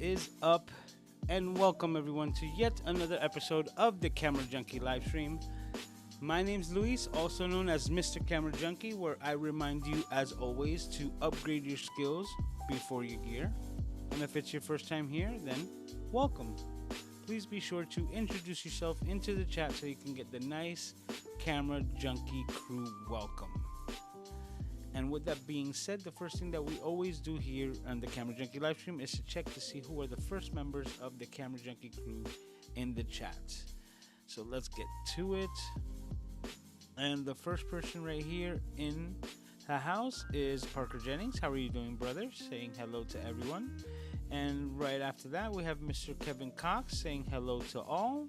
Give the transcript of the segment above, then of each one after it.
is up? And welcome everyone to yet another episode of the Camera Junkie live stream. My name's Luis, also known as Mr. Camera Junkie, where I remind you, as always, to upgrade your skills before your gear. And if it's your first time here, then welcome. Please be sure to introduce yourself into the chat so you can get the nice Camera Junkie crew welcome. And with that being said, the first thing that we always do here on the Camera Junkie live stream is to check to see who are the first members of the Camera Junkie crew in the chat. So let's get to it. And the first person right here in the house is Parker Jennings. How are you doing, brother? Saying hello to everyone. And right after that, we have Mr. Kevin Cox saying hello to all.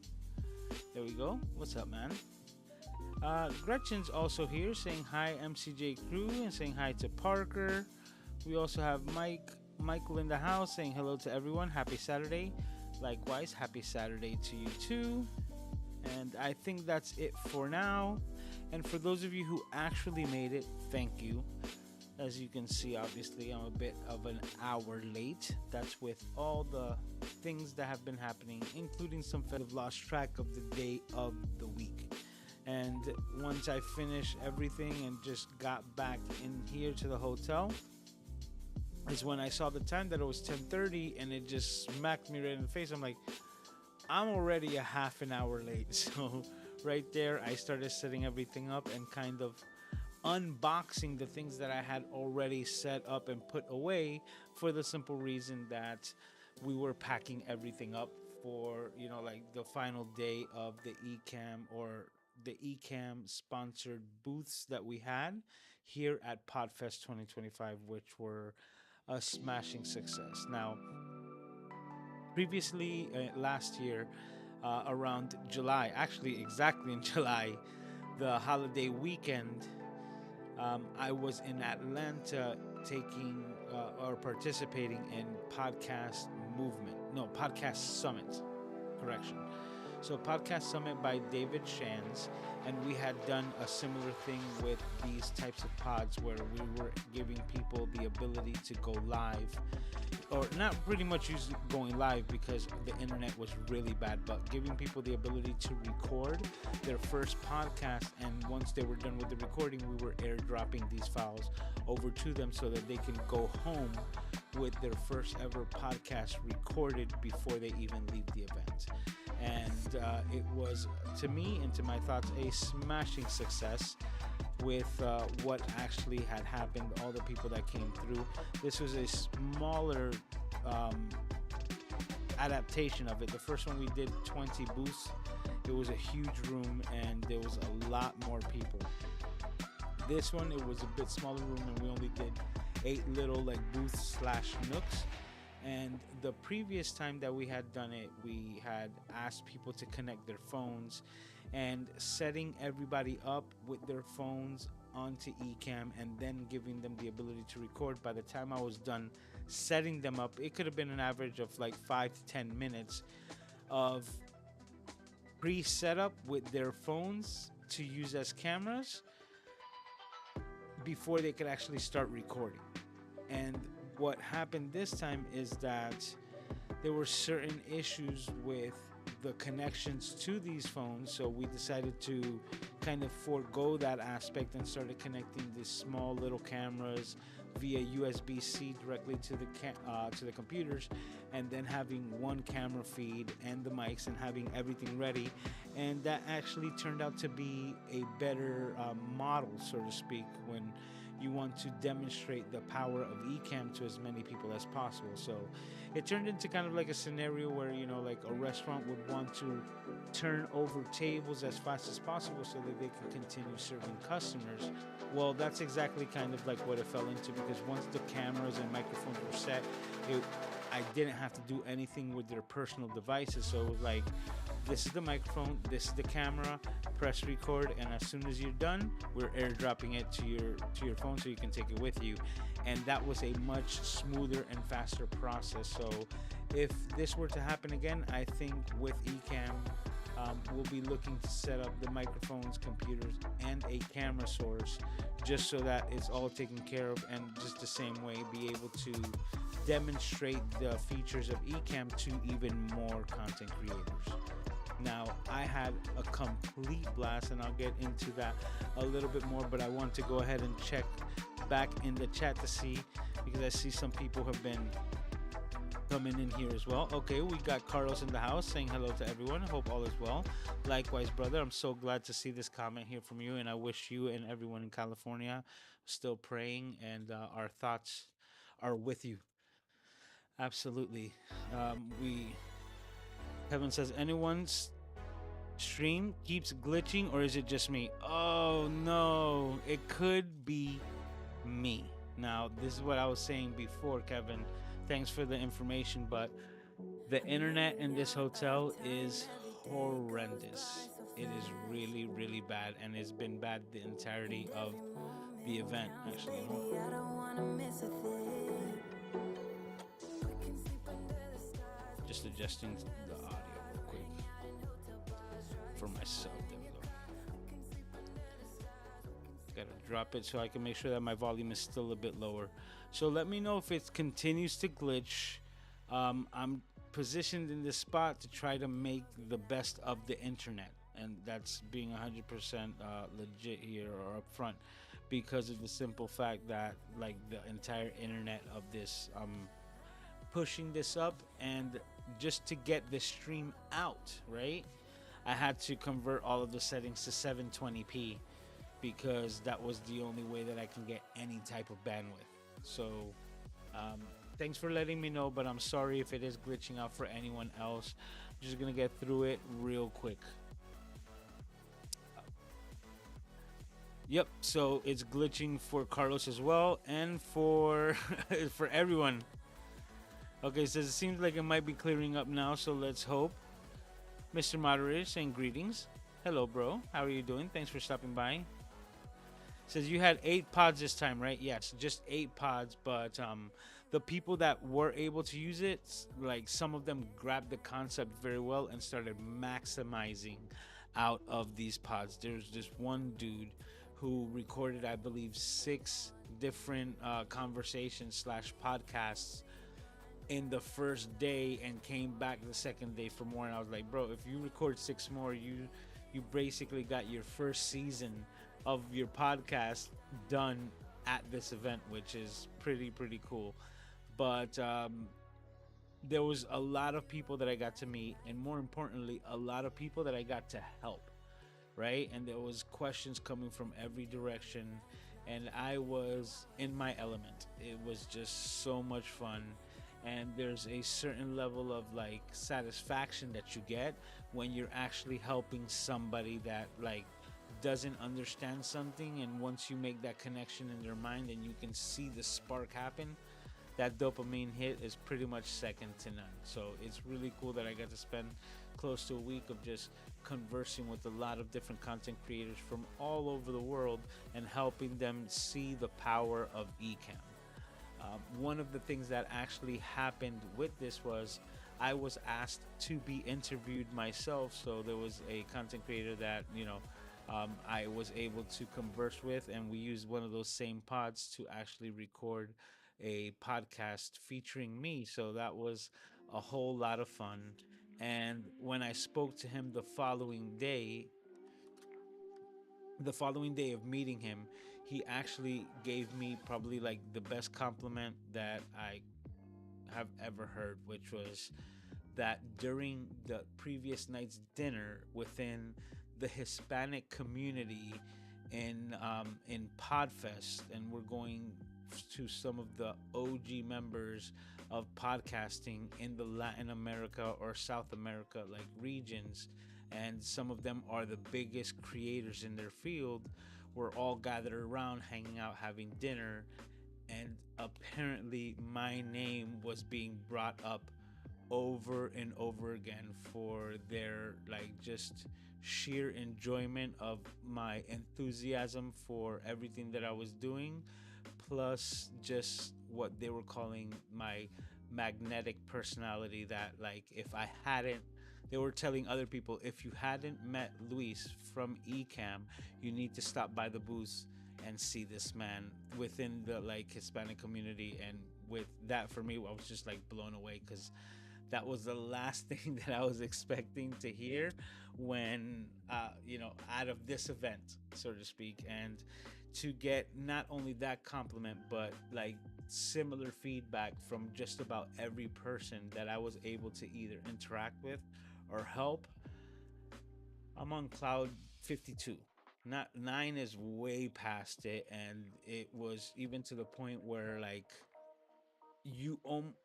There we go. What's up, man? Gretchen's also here saying hi, MCJ crew, and saying hi to Parker. We also have Michael in the house saying hello to everyone. Happy Saturday. Likewise, happy Saturday to you too. And I think that's it for now. And for those of you who actually made it, thank you. As you can see, obviously, I'm a bit of an hour late. That's with all the things that have been happening, including some I've lost track of the day of the week. And once I finished everything and just got back in here to the hotel, is when I saw the time that it was 10:30, and it just smacked me right in the face. I'm like, I'm already a half an hour late. So right there, I started setting everything up and kind of unboxing the things that I had already set up and put away, for the simple reason that we were packing everything up for, like the final day of the Ecamm, or the Ecamm sponsored booths that we had here at Podfest 2025, which were a smashing success. Now, previously, last year, around July, actually exactly in July, the holiday weekend, I was in Atlanta taking or participating in Podcast Summit, correction. So Podcast Summit by David Shands, and we had done a similar thing with these types of pods where we were giving people the ability to go live, or not pretty much going live because the internet was really bad, but giving people the ability to record their first podcast, and once they were done with the recording, we were airdropping these files over to them so that they can go home with their first ever podcast recorded before they even leave the event. And it was, to me and to my thoughts, a smashing success with what actually had happened, all the people that came through. This was a smaller adaptation of it. The first one we did 20 booths. It was a huge room and there was a lot more people. This one, it was a bit smaller room and we only did 8 little booths / nooks. And the previous time that we had done it, we had asked people to connect their phones, and setting everybody up with their phones onto Ecamm and then giving them the ability to record. By the time I was done setting them up, it could have been an average of 5 to 10 minutes of pre-setup with their phones to use as cameras before they could actually start recording. And what happened this time is that there were certain issues with the connections to these phones, so we decided to kind of forego that aspect and started connecting these small little cameras via USB-C directly to the computers, and then having one camera feed and the mics and having everything ready. And that actually turned out to be a better model, so to speak, when you want to demonstrate the power of Ecamm to as many people as possible. So it turned into kind of like a scenario where, a restaurant would want to turn over tables as fast as possible so that they can continue serving customers. Well, that's exactly kind of like what it fell into, because once the cameras and microphones were set, I didn't have to do anything with their personal devices. So it was like, this is the microphone, this is the camera, press record, and as soon as you're done, we're airdropping it to your phone so you can take it with you. And that was a much smoother and faster process. So if this were to happen again, I think with Ecamm, we'll be looking to set up the microphones, computers, and a camera source, just so that it's all taken care of, and just the same way be able to demonstrate the features of Ecamm to even more content creators. Now, I had a complete blast, and I'll get into that a little bit more, but I want to go ahead and check back in the chat to see, because I see some people have been coming in here as well. Okay, we got Carlos in the house saying hello to everyone. Hope all is well. Likewise, brother, I'm so glad to see this comment here from you, and I wish you and everyone in California still praying, and our thoughts are with you. Absolutely. We Kevin says, anyone's stream keeps glitching, or is it just me? Oh no, it could be me. Now, this is what I was saying before, Kevin. Thanks for the information, but the internet in this hotel is horrendous. It is really, really bad, and it's been bad the entirety of the event. Actually, just adjusting the audio real quick for myself. There we go. Gotta drop it so I can make sure that my volume is still a bit lower. So let me know if it continues to glitch. I'm positioned in this spot to try to make the best of the internet, and that's being 100% legit here or upfront, because of the simple fact that like the entire internet of this, pushing this up, and just to get the stream out, right, I had to convert all of the settings to 720p, because that was the only way that I can get any type of bandwidth. So thanks for letting me know, but I'm sorry if it is glitching out for anyone else. I'm just gonna get through it real quick. Yep, so it's glitching for Carlos as well, and for for everyone. Okay, so it seems like it might be clearing up now, so let's hope. Mr. Moderator saying greetings. Hello, bro. How are you doing? Thanks for stopping by. Says you had 8 pods this time, right? Yes, just 8 pods, but the people that were able to use it, like some of them grabbed the concept very well and started maximizing out of these pods. There's this one dude who recorded, I believe, 6 different conversations slash podcasts in the first day, and came back the second day for more. And I was like, bro, if you record 6 more, you basically got your first season of your podcast done at this event, which is pretty cool. But there was a lot of people that I got to meet, and more importantly, a lot of people that I got to help, right? And there was questions coming from every direction, and I was in my element. It was just so much fun. And there's a certain level of like satisfaction that you get when you're actually helping somebody that like doesn't understand something, and once you make that connection in their mind and you can see the spark happen, that dopamine hit is pretty much second to none. So it's really cool that I got to spend close to a week of just conversing with a lot of different content creators from all over the world and helping them see the power of Ecamm. One of the things that actually happened with this was I was asked to be interviewed myself. So there was a content creator that, I was able to converse with, and we used one of those same pods to actually record a podcast featuring me. So that was a whole lot of fun. And when I spoke to him the following day of meeting him, he actually gave me probably like the best compliment that I have ever heard, which was that during the previous night's dinner within the Hispanic community in Podfest, and we're going to some of the OG members of podcasting in the Latin America or South America like regions, and some of them are the biggest creators in their field. We're all gathered around, hanging out, having dinner, and apparently my name was being brought up over and over again for their like just sheer enjoyment of my enthusiasm for everything that I was doing, plus just what they were calling my magnetic personality. That like if I hadn't, they were telling other people, if you hadn't met Luis from Ecamm, you need to stop by the booth and see this man within the like Hispanic community, and with that for me, I was just like blown away because that was the last thing that I was expecting to hear when, out of this event, so to speak. And to get not only that compliment, but like similar feedback from just about every person that I was able to either interact with or help, I'm on cloud 52. Not nine is way past it. And it was even to the point where, like,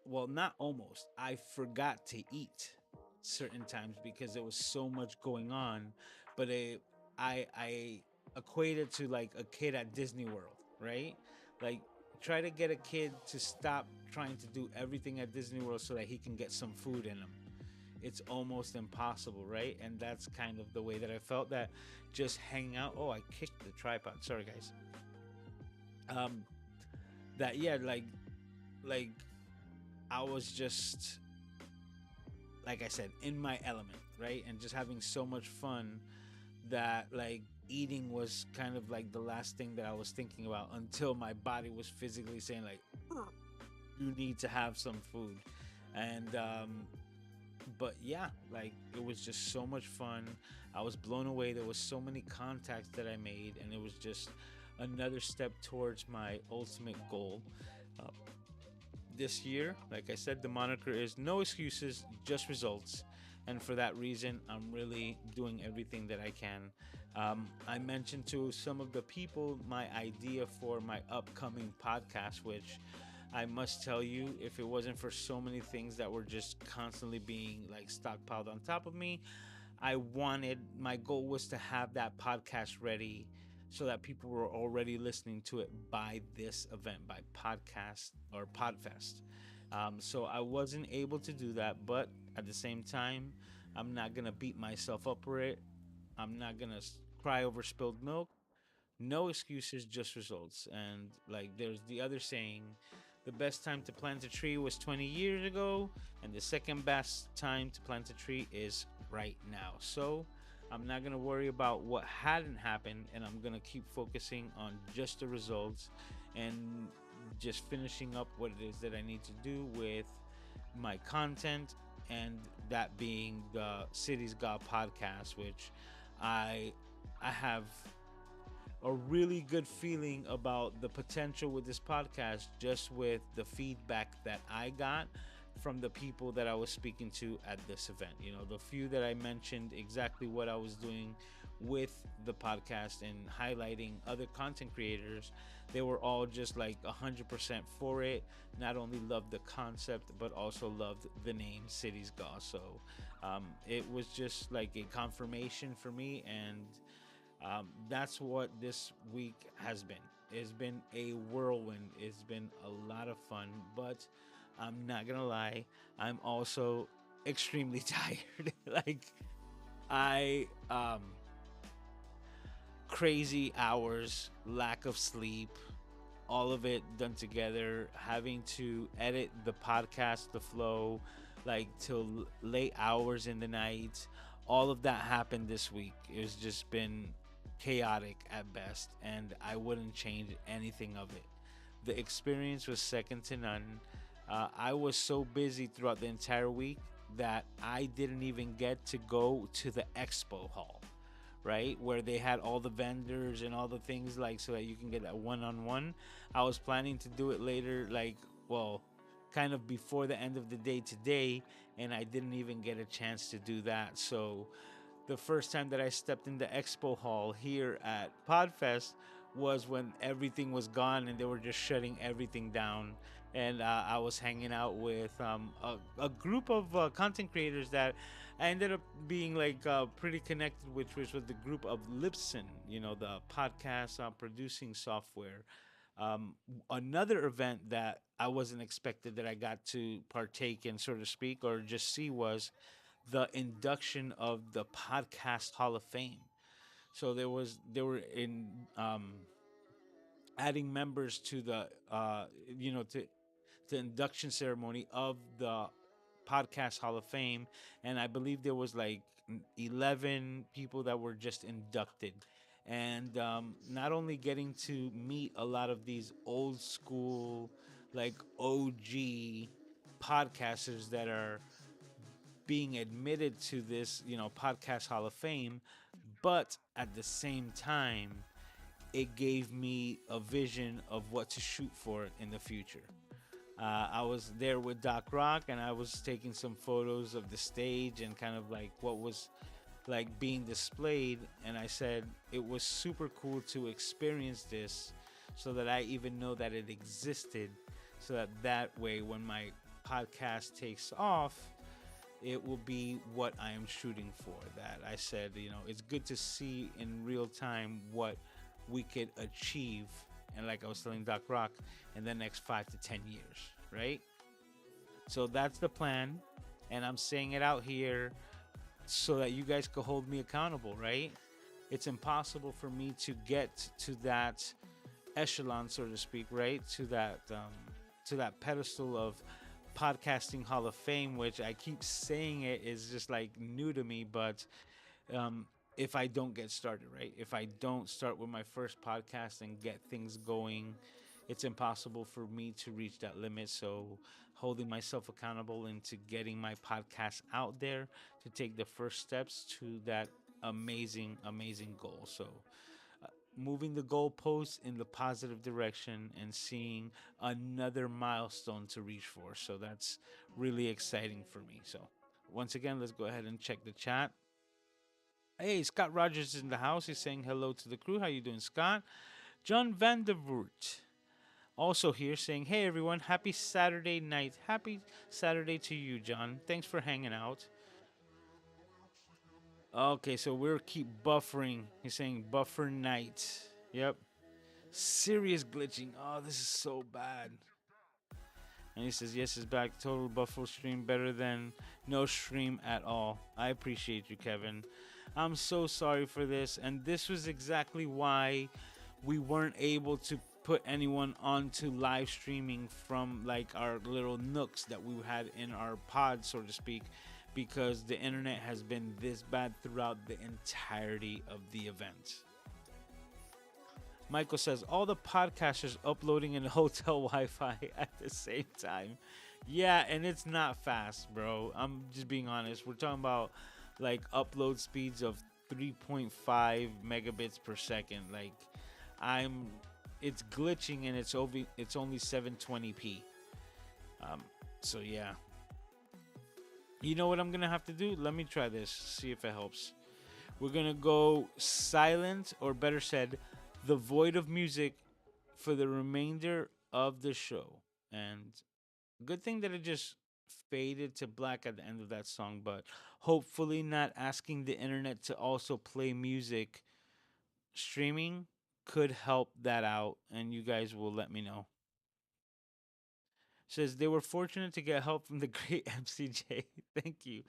well, not almost, I forgot to eat certain times because there was so much going on. But I equated to like a kid at Disney World, right? Like, try to get a kid to stop trying to do everything at Disney World so that he can get some food in him. It's almost impossible, right? And that's kind of the way that I felt, that just hanging out. Oh, I kicked the tripod, sorry guys. um that, yeah, like I was just, like I said, in my element, right? And just having so much fun that, like, eating was kind of like the last thing that I was thinking about, until my body was physically saying, like, you need to have some food. And but yeah, like, it was just so much fun. I was blown away. There was so many contacts that I made, and it was just another step towards my ultimate goal. Uh, this year, like I said, the moniker is no excuses, just results. And for that reason, I'm really doing everything that I can. I mentioned to some of the people my idea for my upcoming podcast, which I must tell you, if it wasn't for so many things that were just constantly being like stockpiled on top of me, my goal was to have that podcast ready so that people were already listening to it by this event, by podcast or Podfest. So I wasn't able to do that, but at the same time, I'm not gonna beat myself up for it. I'm not gonna cry over spilled milk. No excuses, just results. And like, there's the other saying, the best time to plant a tree was 20 years ago, and the second best time to plant a tree is right now. So I'm not going to worry about what hadn't happened, and I'm going to keep focusing on just the results, and just finishing up what it is that I need to do with my content, and that being the Cities God podcast, which I I have a really good feeling about the potential with this podcast, just with the feedback that I got from the people that I was speaking to at this event. The few that I mentioned exactly what I was doing with the podcast and highlighting other content creators, they were all just like 100% for it. Not only loved the concept, but also loved the name Cities Goss. So it was just like a confirmation for me. And that's what this week has been. It's been a whirlwind. It's been a lot of fun, but I'm not gonna lie, I'm also extremely tired. Like, I crazy hours, lack of sleep, all of it done together, having to edit the podcast, the flow, like till late hours in the night. All of that happened this week. It's just been chaotic at best, and I wouldn't change anything of it. The experience was second to none. I was so busy throughout the entire week that I didn't even get to go to the expo hall, right? Where they had all the vendors and all the things, like, so that you can get that one on one. I was planning to do it later, like, well, kind of before the end of the day today, and I didn't even get a chance to do that. So the first time that I stepped in the expo hall here at Podfest was when everything was gone and they were just shutting everything down. And I was hanging out with a group of content creators that I ended up being like pretty connected with, which was the group of Lipson, the podcast producing software. Another event that I wasn't expected that I got to partake in, so to speak, or just see, was the induction of the Podcast Hall of Fame. So they were in adding members to the to the induction ceremony of the Podcast Hall of Fame, and I believe there was like 11 people that were just inducted. And not only getting to meet a lot of these old school like OG podcasters that are being admitted to this, podcast Hall of Fame, but at the same time, it gave me a vision of what to shoot for in the future. I was there with Doc Rock, and I was taking some photos of the stage and kind of like what was like being displayed. And I said it was super cool to experience this, so that I even know that it existed, so that that way when my podcast takes off, it will be what I am shooting for. That I said, it's good to see in real time what we could achieve. And like I was telling Doc Rock, in the next 5 to 10 years, right? So that's the plan. And I'm saying it out here so that you guys could hold me accountable, right? It's impossible for me to get to that echelon, so to speak, right? To that pedestal of podcasting Hall of Fame, which I keep saying it is just like new to me, but um, if I don't get started, right? If I don't start with my first podcast and get things going, it's impossible for me to reach that limit. So, holding myself accountable into getting my podcast out there to take the first steps to that amazing, amazing goal. So, moving the goalposts in the positive direction and seeing another milestone to reach for. So, that's really exciting for me. So, once again, let's go ahead and check the chat. Hey, Scott Rogers is in the house. He's saying hello to the crew. How you doing, Scott? John Vandervoort also here saying, hey everyone, happy Saturday night. Happy Saturday to you, John. Thanks for hanging out. Okay, so we'll keep buffering. He's saying buffer night. Yep. Serious glitching. Oh, this is so bad. And he says, yes, it's back. Total buffalo stream better than no stream at all. I appreciate you, Kevin. I'm so sorry for this. And this was exactly why we weren't able to put anyone onto live streaming from like our little nooks that we had in our pod, so to speak, because the internet has been this bad throughout the entirety of the event. Michael says all the podcasters uploading in hotel Wi-Fi at the same time. Yeah, and it's not fast, bro. I'm just being honest. We're talking about like upload speeds of 3.5 megabits per second. Like I'm it's glitching and it's only 720p. Um so yeah. You know what I'm going to have to do? Let me try this. See if it helps. We're going to go silent, or better said, the void of music for the remainder of the show. And good thing that it just faded to black at the end of that song, but hopefully not asking the internet to also play music streaming could help that out, and you guys will let me know. Says they were fortunate to get help from the great MCJ. Thank you.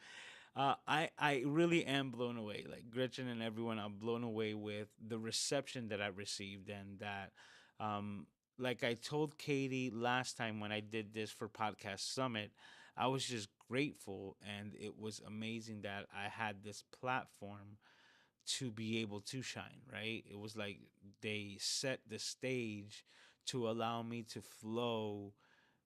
I really am blown away. Like Gretchen and everyone, I'm blown away with the reception that I received, and that, um, like I told Katie last time when I did this for Podcast Summit, I was just grateful, and it was amazing that I had this platform to be able to shine. Right? It was like they set the stage to allow me to flow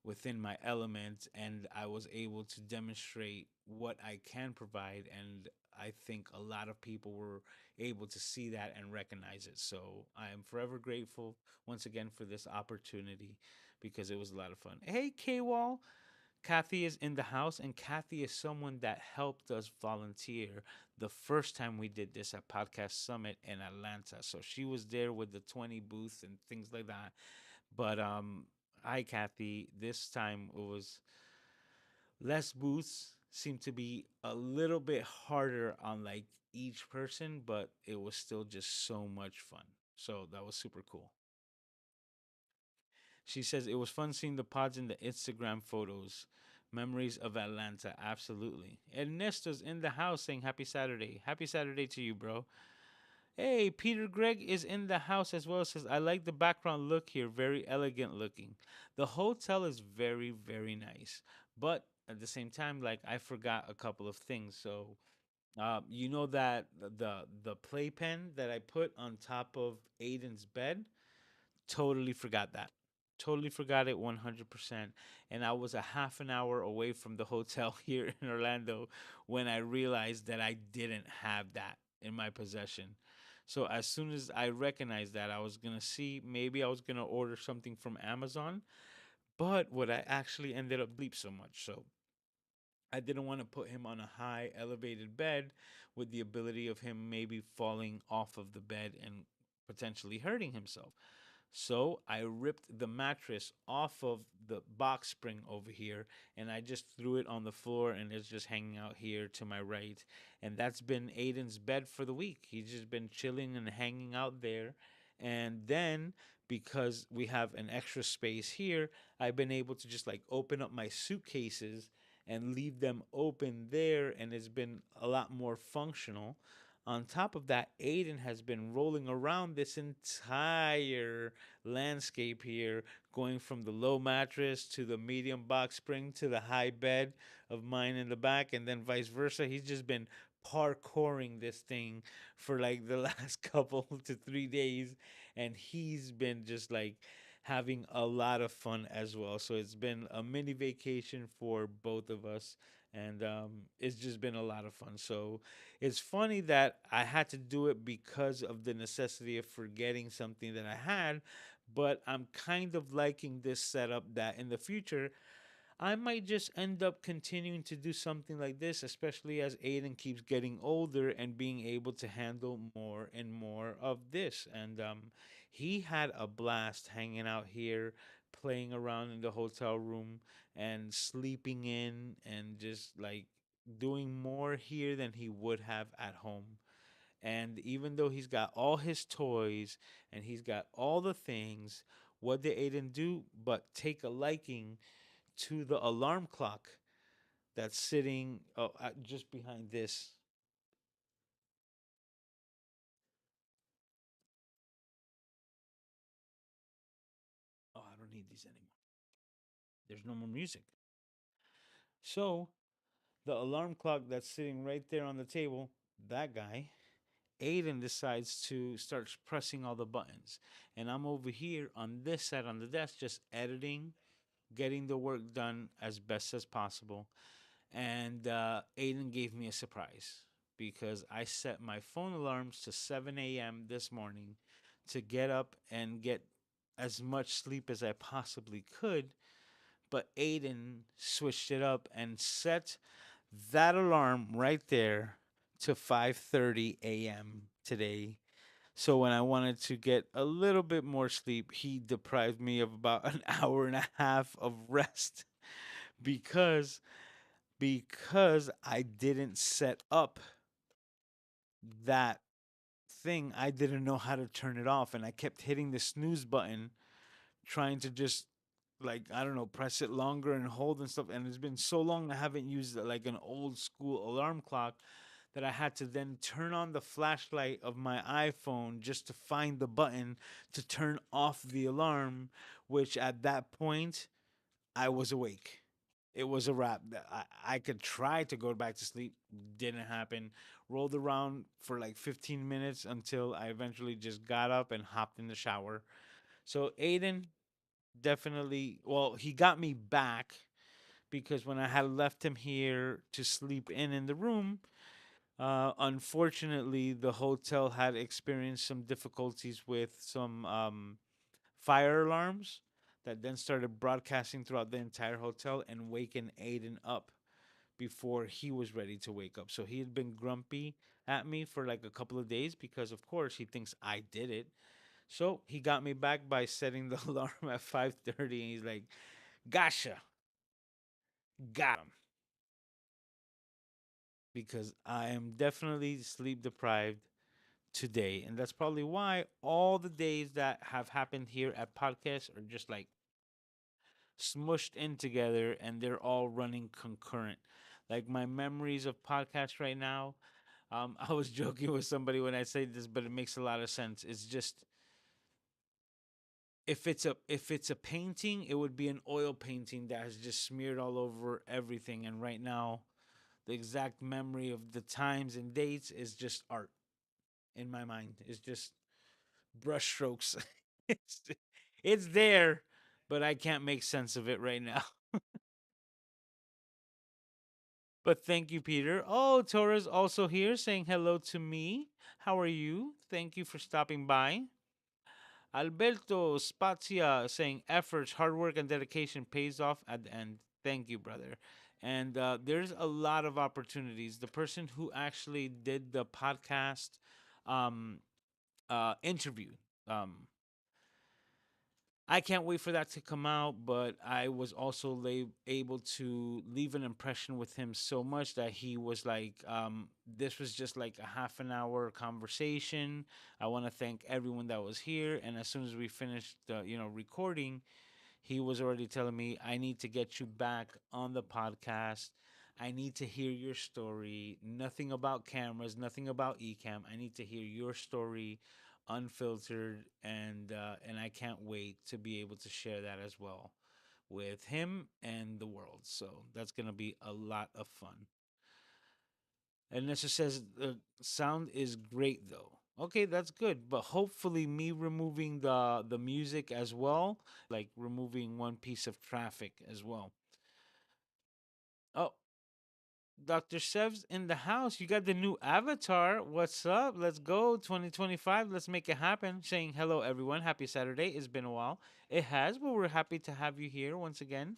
within my element, and I was able to demonstrate what I can provide, and I think a lot of people were able to see that and recognize it. So I am forever grateful once again for this opportunity, because it was a lot of fun. Hey, K Wall. Kathy is in the house, and Kathy is someone that helped us volunteer the first time we did this at Podcast Summit in Atlanta. So she was there with the 20 booth and things like that. But hi Kathy. This time it was less booths. Seemed to be a little bit harder on like each person, but it was still just so much fun. So that was super cool. She says it was fun seeing the pods in the Instagram photos. Memories of Atlanta, absolutely. Ernesto's in the house saying happy Saturday. Happy Saturday to you, bro. Hey, Peter Gregg is in the house as well. Says, I like the background look here. Very elegant looking. The hotel is very, very nice. But at the same time, like, I forgot a couple of things. So, you know that the playpen that I put on top of Aiden's bed? Totally forgot that. Totally forgot it 100%. And I was a half an hour away from the hotel here in Orlando when I realized that I didn't have that in my possession. So as soon as I recognized that, I was going to see, maybe I was going to order something from Amazon. But what I actually ended up sleep so much. So I didn't want to put him on a high elevated bed with the ability of him maybe falling off of the bed and potentially hurting himself. So I ripped the mattress off of the box spring over here and I just threw it on the floor and it's just hanging out here to my right. And that's been Aiden's bed for the week. He's just been chilling and hanging out there. And then because we have an extra space here, I've been able to just like open up my suitcases and leave them open there and it's been a lot more functional. On top of that, Aiden has been rolling around this entire landscape here, going from the low mattress to the medium box spring to the high bed of mine in the back, and then vice versa. He's just been parkouring this thing for like the last couple to 3 days, and he's been just like having a lot of fun as well. So it's been a mini vacation for both of us. And it's just been a lot of fun. So it's funny that I had to do it because of the necessity of forgetting something that I had, but I'm kind of liking this setup that in the future I might just end up continuing to do something like this, especially as Aiden keeps getting older and being able to handle more and more of this. And he had a blast hanging out here, playing around in the hotel room and sleeping in and just like doing more here than he would have at home. And even though he's got all his toys and he's got all the things, what did Aiden do but take a liking to the alarm clock that's sitting just behind this? Oh, I don't need these anymore. There's no more music. So the alarm clock that's sitting right there on the table, that guy, Aiden decides to start pressing all the buttons. And I'm over here on this side on the desk just editing, getting the work done as best as possible. And Aiden gave me a surprise because I set my phone alarms to 7 a.m. this morning to get up and get as much sleep as I possibly could. But Aiden switched it up and set that alarm right there to 5:30 a.m. today. So when I wanted to get a little bit more sleep, he deprived me of about an hour and a half of rest because I didn't set up that thing. I didn't know how to turn it off and I kept hitting the snooze button trying to just like I don't know, press it longer and hold and stuff, and it's been so long I haven't used like an old school alarm clock that I had to then turn on the flashlight of my iPhone just to find the button to turn off the alarm, which at that point I was awake. It was a wrap. I could try to go back to sleep, didn't happen. Rolled around for like 15 minutes until I eventually just got up and hopped in the shower. So Aiden definitely, well, he got me back because when I had left him here to sleep in the room, unfortunately, the hotel had experienced some difficulties with some fire alarms that then started broadcasting throughout the entire hotel and waking Aiden up before he was ready to wake up. So he had been grumpy at me for like a couple of days because, of course, he thinks I did it. So he got me back by setting the alarm at 5:30, and he's like, "Gotcha, got him," because I am definitely sleep deprived today, and that's probably why all the days that have happened here at podcast are just like smushed in together and they're all running concurrent. Like my memories of podcasts right now, I was joking with somebody when I say this, but it makes a lot of sense. It's just if it's a painting, it would be an oil painting that has just smeared all over everything. And right now, the exact memory of the times and dates is just art in my mind. It's just brushstrokes. it's it's there, but I can't make sense of it right now. But thank you, Peter. Oh, Torres also here saying hello to me. How are you? Thank you for stopping by. Alberto Spazia saying efforts, hard work, and dedication pays off at the end. Thank you, brother. And there's a lot of opportunities. The person who actually did the podcast um, interview, um, I can't wait for that to come out, but I was also able to leave an impression with him so much that he was like, this was just like a half an hour conversation. I want to thank everyone that was here. And as soon as we finished the, recording, he was already telling me, I need to get you back on the podcast. I need to hear your story. Nothing about cameras, nothing about Ecamm. I need to hear your story unfiltered, and I can't wait to be able to share that as well with him and the world. So that's gonna be a lot of fun. And Nestor says the sound is great though. Okay, that's good. But hopefully me removing the music as well, like removing one piece of traffic as well. Oh, Dr. Sev's in the house. You got the new avatar. What's up? Let's go. 2025. Let's make it happen. Saying hello, everyone. Happy Saturday. It's been a while. It has, but we're happy to have you here once again.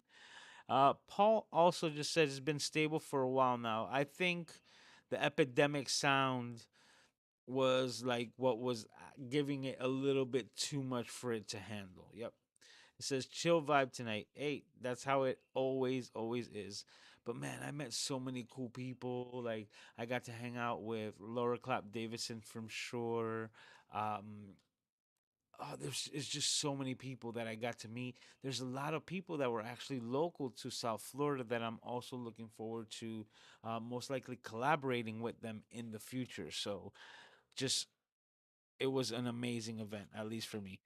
Paul also just said it's been stable for a while now. I think the epidemic sound was like what was giving it a little bit too much for it to handle. Yep. It says chill vibe tonight. Hey, that's how it always is. But man, I met so many cool people. Like I got to hang out with Laura Clapp Davidson from Shore. Um, there's it's just so many people that I got to meet. There's a lot of people that were actually local to South Florida that I'm also looking forward to, most likely collaborating with them in the future. So just it was an amazing event, at least for me.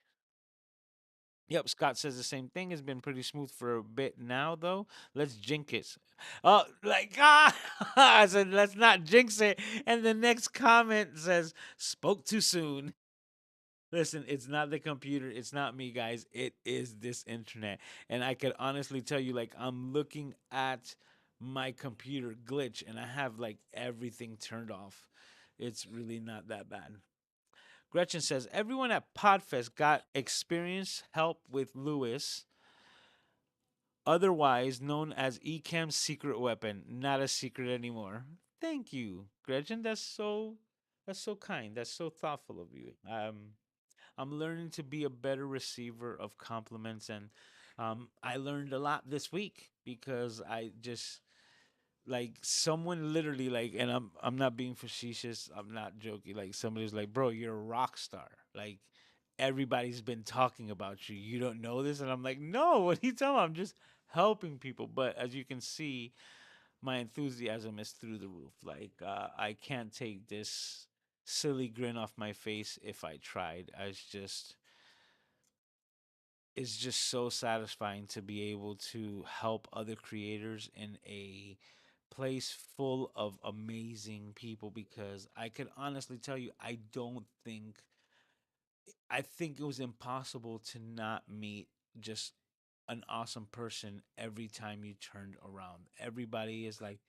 Yep, Scott says the same thing. It's been pretty smooth for a bit now, though. Let's jinx it. Oh, like I said, let's not jinx it. And the next comment says, "Spoke too soon." Listen, it's not the computer. It's not me, guys. It is this internet. And I could honestly tell you, like, I'm looking at my computer glitch, and I have like everything turned off. It's really not that bad. Gretchen says everyone at Podfest got experience help with Lewis, otherwise known as Ecamm's secret weapon. Not a secret anymore. Thank you, Gretchen. That's so kind. That's so thoughtful of you. I'm learning to be a better receiver of compliments, and I learned a lot this week because I just like someone literally like, and I'm not being facetious, I'm not joking, like somebody's like, bro, you're a rock star, like everybody's been talking about you, you don't know this? And I'm like, no, what are you talking about? I'm just helping people. But as you can see, my enthusiasm is through the roof. Like I can't take this silly grin off my face if I tried. It's just so satisfying to be able to help other creators in a place full of amazing people, because I could honestly tell you I think it was impossible to not meet just an awesome person every time you turned around. Everybody is like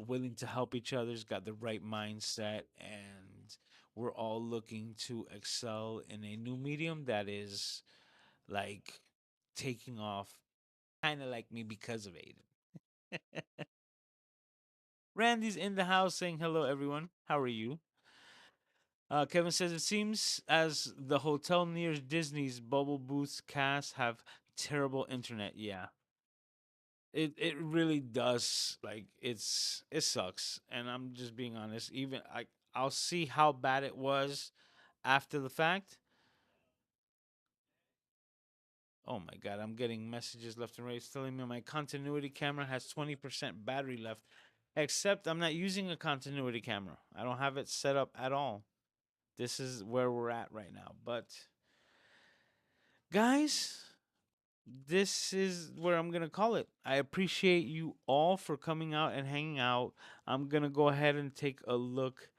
willing to help each other's got the right mindset, and we're all looking to excel in a new medium that is like taking off, kind of like me because of Aiden. Randy's in the house saying hello, everyone. How are you? Kevin says it seems as the hotel near Disney's Bubble Booth's cast have terrible internet. Yeah, it really does. Like it sucks, and I'm just being honest. Even I'll see how bad it was after the fact. Oh my god, I'm getting messages left and right. It's telling me my continuity camera has 20% battery left. Except I'm not using a continuity camera. I don't have it set up at all. This is where we're at right now. But guys, this is where I'm going to call it. I appreciate you all for coming out and hanging out. I'm going to go ahead and take a look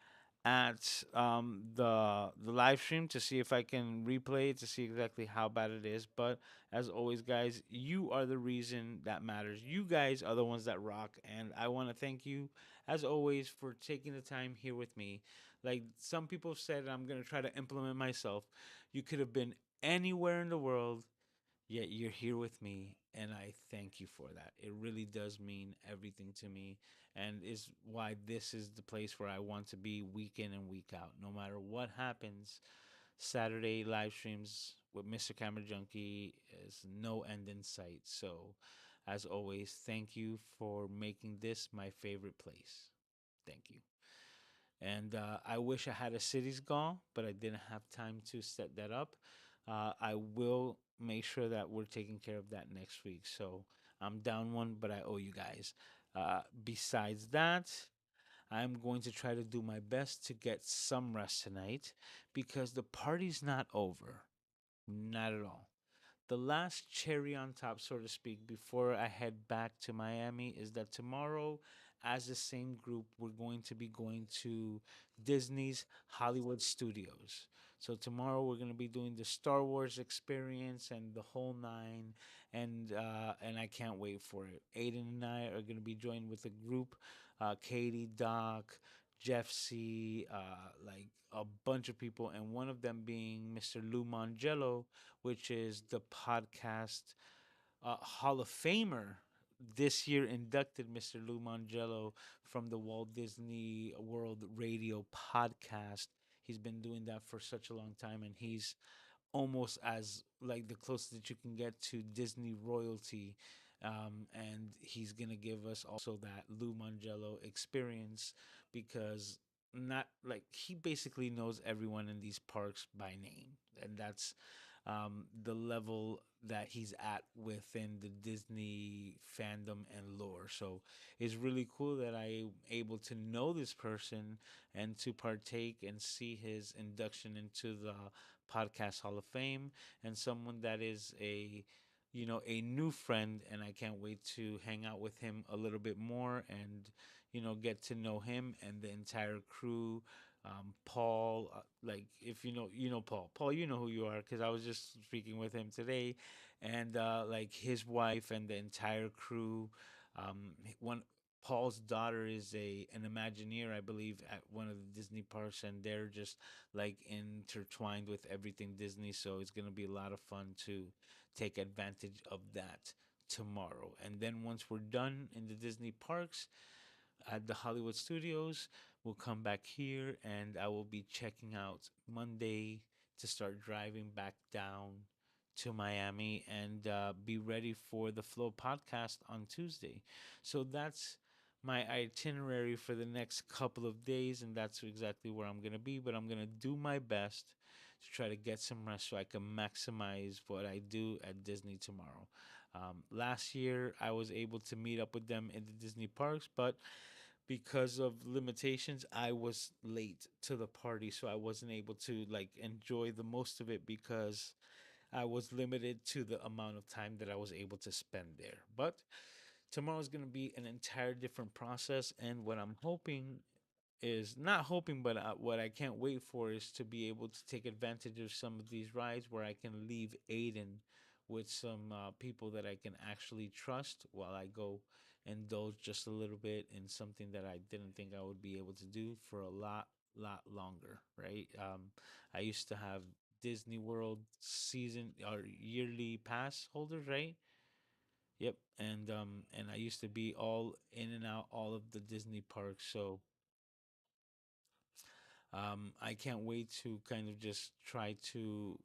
at the live stream to see if I can replay it to see exactly how bad it is. But as always, guys, you are the reason that matters. You guys are the ones that rock, and I want to thank you as always for taking the time here with me. Like some people said, I'm gonna try to implement myself. You could have been anywhere in the world, yet you're here with me, and I thank you for that. It really does mean everything to me, and is why this is the place where I want to be week in and week out. No matter what happens, Saturday live streams with Mr. Camera Junkie is no end in sight. So, as always, thank you for making this my favorite place. Thank you. And I wish I had a cities goal, but I didn't have time to set that up. I will make sure that we're taking care of that next week. So I'm down one, but I owe you guys. Besides that, I'm going to try to do my best to get some rest tonight because the party's not over. Not at all. The last cherry on top, so to speak, before I head back to Miami is that tomorrow, as the same group, we're going to be going to Disney's Hollywood Studios. So tomorrow we're going to be doing the Star Wars experience and the whole nine, and I can't wait for it. Aiden and I are going to be joined with a group, Katie, Doc, Jeff C, like a bunch of people, and one of them being Mr. Lou Mangello, which is the podcast Hall of Famer. This year inducted Mr. Lou Mangello from the Walt Disney World Radio podcast. He's been doing that for such a long time, and he's almost as like the closest that you can get to Disney royalty. And he's gonna give us also that Lou Mangello experience because not like he basically knows everyone in these parks by name, and that's the level that he's at within the Disney fandom and lore. So it's really cool that I'm able to know this person and to partake and see his induction into the Podcast Hall of Fame, and someone that is a new friend, and I can't wait to hang out with him a little bit more and get to know him and the entire crew. Paul, like if Paul. Paul, you know who you are because I was just speaking with him today, and like his wife and the entire crew. One Paul's daughter is an Imagineer, I believe, at one of the Disney parks, and they're just like intertwined with everything Disney. So it's gonna be a lot of fun to take advantage of that tomorrow. And then once we're done in the Disney parks at the Hollywood Studios, we'll come back here and I will be checking out Monday to start driving back down to Miami and be ready for the Flow podcast on Tuesday. So that's my itinerary for the next couple of days, and that's exactly where I'm going to be. But I'm going to do my best to try to get some rest so I can maximize what I do at Disney tomorrow. Last year, I was able to meet up with them in the Disney parks, but because of limitations, I was late to the party, so I wasn't able to like enjoy the most of it because I was limited to the amount of time that I was able to spend there. But tomorrow is going to be an entire different process, and what I'm hoping is not hoping, but what I can't wait for is to be able to take advantage of some of these rides where I can leave Aiden with some people that I can actually trust while I go indulge just a little bit in something that I didn't think I would be able to do for a lot longer, right? I used to have Disney World season or yearly pass holders, right? Yep, and I used to be all in and out all of the Disney parks, so I can't wait to kind of just try to,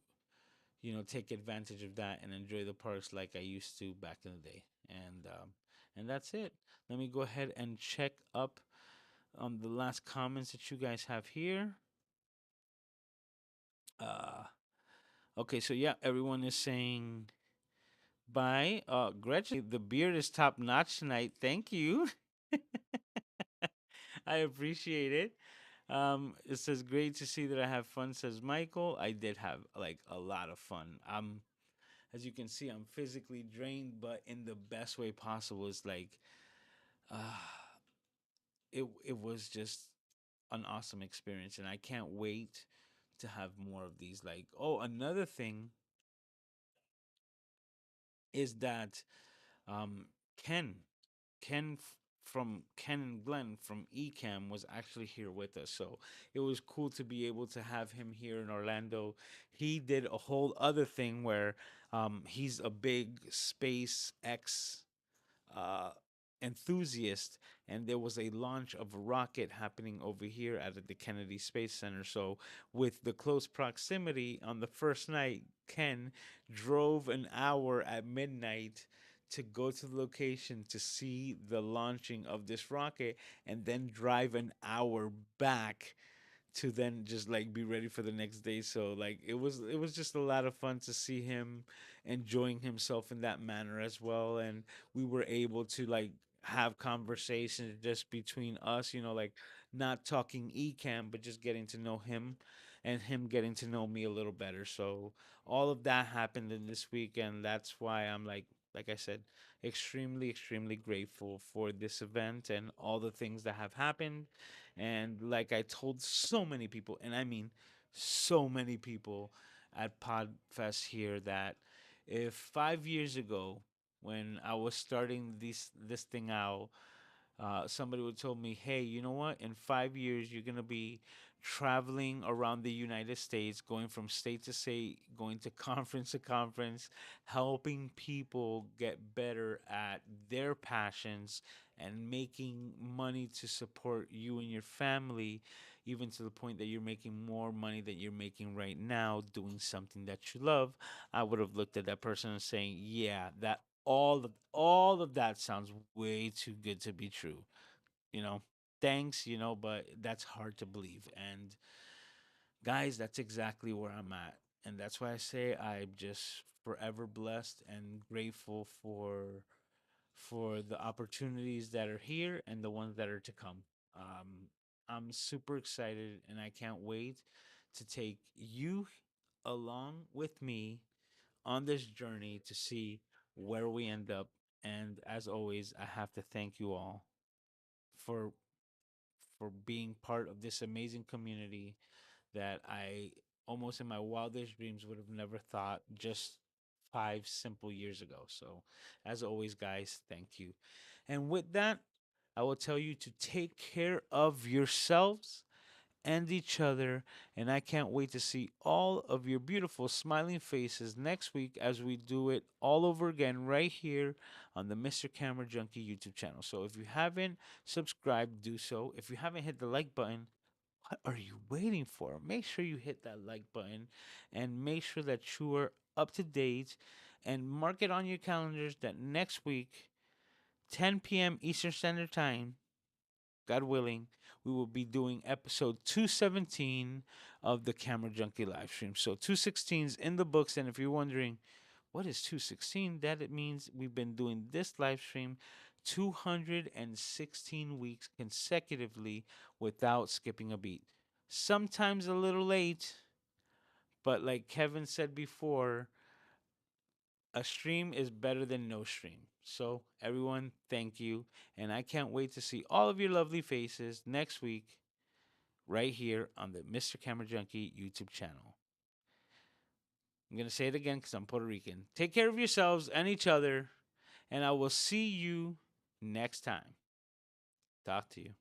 take advantage of that and enjoy the parks like I used to back in the day. And that's it. Let me go ahead and check up on the last comments that you guys have here. Uh, okay, so yeah, everyone is saying bye. Gretchen, the beard is top notch tonight. Thank you. I appreciate it. It says great to see that I have fun, says Michael. I did have like a lot of fun. As you can see, I'm physically drained, but in the best way possible. It's like uh it was just an awesome experience, and I can't wait to have more of these. Like, oh, another thing is that um, Ken, Ken from Ken and Glenn from Ecam was actually here with us, so it was cool to be able to have him here in Orlando. He did a whole other thing where he's a big SpaceX uh, enthusiast, and there was a launch of a rocket happening over here at the Kennedy Space Center. So, with the close proximity on the first night, Ken drove an hour at midnight to go to the location to see the launching of this rocket and then drive an hour back to then just like be ready for the next day. So like it was just a lot of fun to see him enjoying himself in that manner as well. And we were able to like have conversations just between us, like not talking ecam, but just getting to know him and him getting to know me a little better. So all of that happened in this week, and that's why I'm like I said, extremely, extremely grateful for this event and all the things that have happened. And like I told so many people, and I mean so many people at Podfest here, that if 5 years ago, when I was starting this thing out, somebody would told me, "Hey, you know what? In 5 years, you're gonna be traveling around the United States, going from state to state, going to conference to conference, helping people get better at their passions and making money to support you and your family, even to the point that you're making more money than you're making right now doing something that you love." I would have looked at that person and saying, "Yeah, that all of that sounds way too good to be true." You know, thanks, but that's hard to believe. And guys, that's exactly where I'm at. And that's why I say I'm just forever blessed and grateful for the opportunities that are here and the ones that are to come. Um, I'm super excited, and I can't wait to take you along with me on this journey to see where we end up. And as always, I have to thank you all for being part of this amazing community that I almost in my wildest dreams would have never thought just 5 simple years ago. So, as always, guys, thank you. And with that, I will tell you to take care of yourselves and each other. And I can't wait to see all of your beautiful smiling faces next week as we do it all over again right here on the Mr. Camera Junkie YouTube channel. So if you haven't subscribed, do so. If you haven't hit the like button, what are you waiting for? Make sure you hit that like button and make sure that you are up to date, and mark it on your calendars that next week, 10 p.m. Eastern Standard Time, God willing, we will be doing episode 217 of the Camera Junkie live stream. So 216 is in the books, and if you're wondering what is 216, that it means we've been doing this live stream 216 weeks consecutively without skipping a beat. Sometimes a little late, but like Kevin said before, a stream is better than no stream. So, everyone, thank you. And I can't wait to see all of your lovely faces next week right here on the Mr. Camera Junkie YouTube channel. I'm going to say it again because I'm Puerto Rican. Take care of yourselves and each other, and I will see you next time. Talk to you.